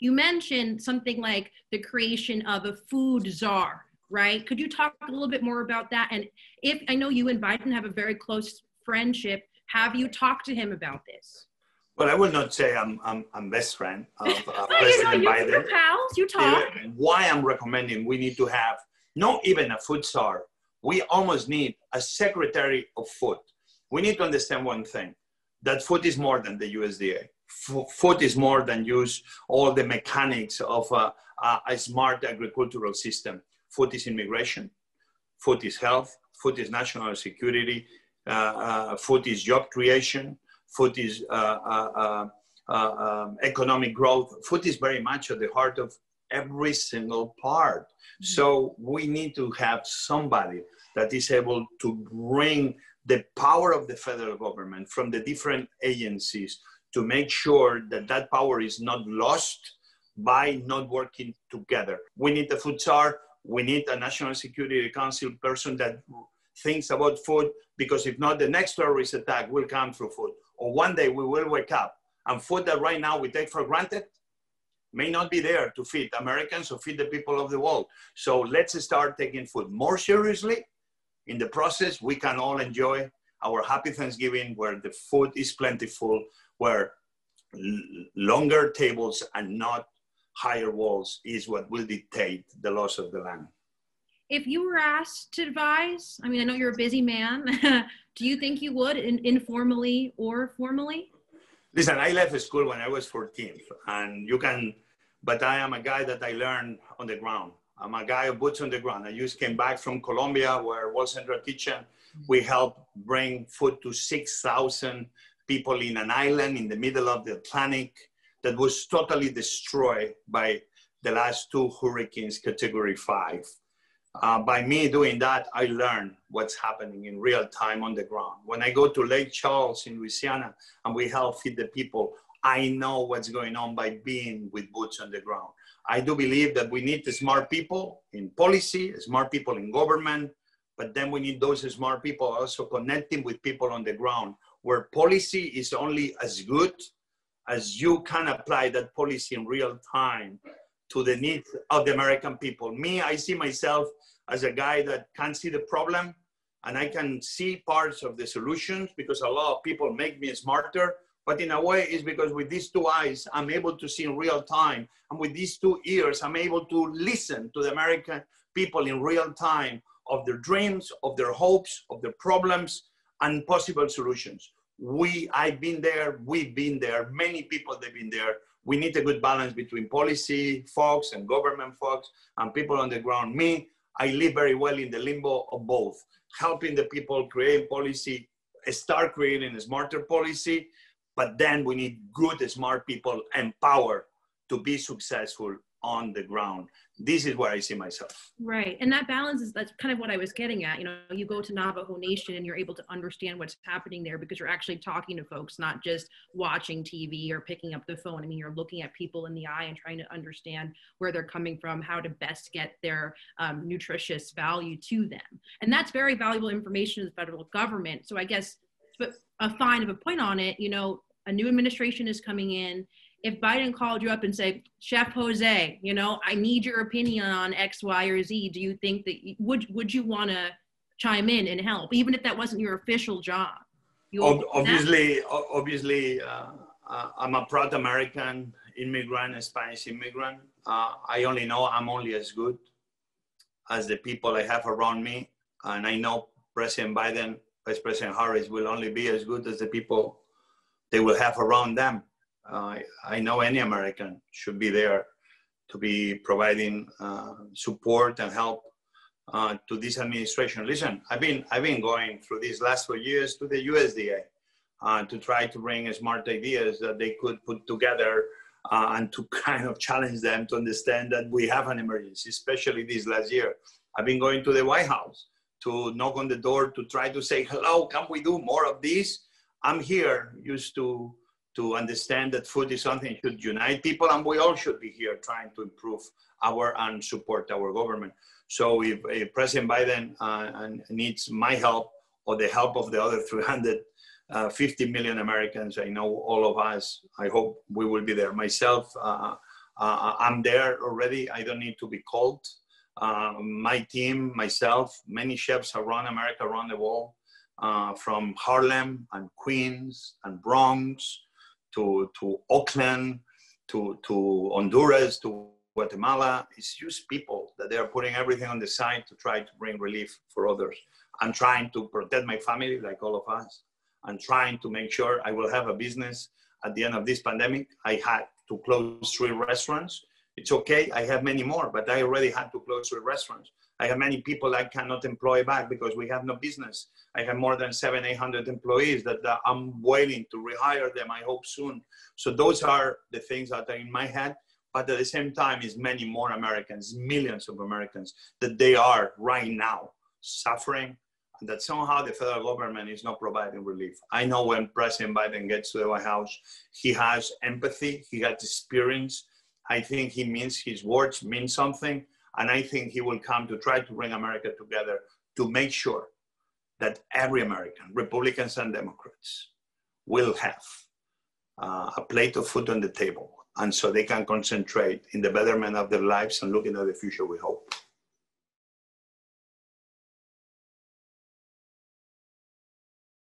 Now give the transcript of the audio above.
You mentioned something like the creation of a food czar, right? Could you talk a little bit more about that? And if I know you and Biden have a very close friendship, have you talked to him about this? Well, I will not say I'm best friend of President Biden. You're pals, you talk. Why I'm recommending we need to have not even a food czar. We almost need a secretary of food. We need to understand one thing, that food is more than the USDA. Food is more than use all the mechanics of a smart agricultural system. Food is immigration, food is health, food is national security, food is job creation, food is economic growth. Food is very much at the heart of every single part. So we need to have somebody that is able to bring the power of the federal government from the different agencies to make sure that that power is not lost by not working together. We need a food czar. We need a National Security Council person that thinks about food, because if not, the next terrorist attack will come through food. Or one day we will wake up and food that right now we take for granted may not be there to feed Americans or feed the people of the world. So let's start taking food more seriously. In the process, we can all enjoy our happy Thanksgiving where the food is plentiful, where longer tables and not higher walls is what will dictate the loss of the land. If you were asked to advise, I mean, I know you're a busy man. Do you think you would, informally or formally? Listen, I left school when I was 14, and you can, but I am a guy that I learned on the ground. I'm a guy of boots on the ground. I just came back from Colombia, where World Central Kitchen, we helped bring food to 6,000 people in an island in the middle of the Atlantic that was totally destroyed by the last two hurricanes, Category 5. By me doing that, I learned what's happening in real time on the ground. When I go to Lake Charles in Louisiana and we help feed the people, I know what's going on by being with boots on the ground. I do believe that we need smart people in policy, smart people in government, but then we need those smart people also connecting with people on the ground, where policy is only as good as you can apply that policy in real time to the needs of the American people. Me, I see myself as a guy that can see the problem and I can see parts of the solutions, because a lot of people make me smarter. But in a way, it's because with these two eyes, I'm able to see in real time. And with these two ears, I'm able to listen to the American people in real time of their dreams, of their hopes, of their problems, and possible solutions. I've been there, we've been there, many people have been there. We need a good balance between policy folks and government folks and people on the ground. Me, I live very well in the limbo of both, helping the people create policy, start creating a smarter policy, but then we need good, smart people empowered to be successful on the ground. This is where I see myself. Right. And that balance that's kind of what I was getting at. You know, you go to Navajo Nation and you're able to understand what's happening there because you're actually talking to folks, not just watching TV or picking up the phone. I mean, you're looking at people in the eye and trying to understand where they're coming from, how to best get their nutritious value to them. And that's very valuable information to the federal government. So I guess a fine of a point on it, you know, a new administration is coming in. If Biden called you up and said, Chef Jose, you know, I need your opinion on X, Y, or Z, do you think that would you want to chime in and help, even if that wasn't your official job? Obviously, I'm a proud American immigrant, a Spanish immigrant. I only know I'm only as good as the people I have around me. And I know President Biden, Vice President Harris will only be as good as the people they will have around them. I know any American should be there to be providing support and help to this administration. Listen, I've been going through these last 4 years to the USDA to try to bring smart ideas that they could put together and to kind of challenge them to understand that we have an emergency, especially this last year. I've been going to the White House to knock on the door to try to say, hello, can we do more of this? I'm here used to understand that food is something that should unite people, and we all should be here trying to improve and support our government. So if President Biden needs my help or the help of the other 350 million Americans, I know all of us, I hope we will be there. Myself, I'm there already. I don't need to be called. My team, myself, many chefs around America, around the world, from Harlem and Queens and Bronx to Oakland, to Honduras, to Guatemala. It's just people that they are putting everything on the side to try to bring relief for others. I'm trying to protect my family, like all of us. I'm trying to make sure I will have a business at the end of this pandemic. I had to close 3 restaurants. It's okay, I have many more, but I already had to close 3 restaurants. I have many people I cannot employ back because we have no business. I have more than 700-800 employees that I'm waiting to rehire them, I hope soon. So those are the things that are in my head. But at the same time, is many more Americans, millions of Americans, that they are right now suffering, and that somehow the federal government is not providing relief. I know when President Biden gets to the White House, he has empathy, he has experience. I think he means his words mean something, and I think he will come to try to bring America together to make sure that every American, Republicans and Democrats, will have a plate of food on the table, and so they can concentrate in the betterment of their lives and looking at the future, we hope.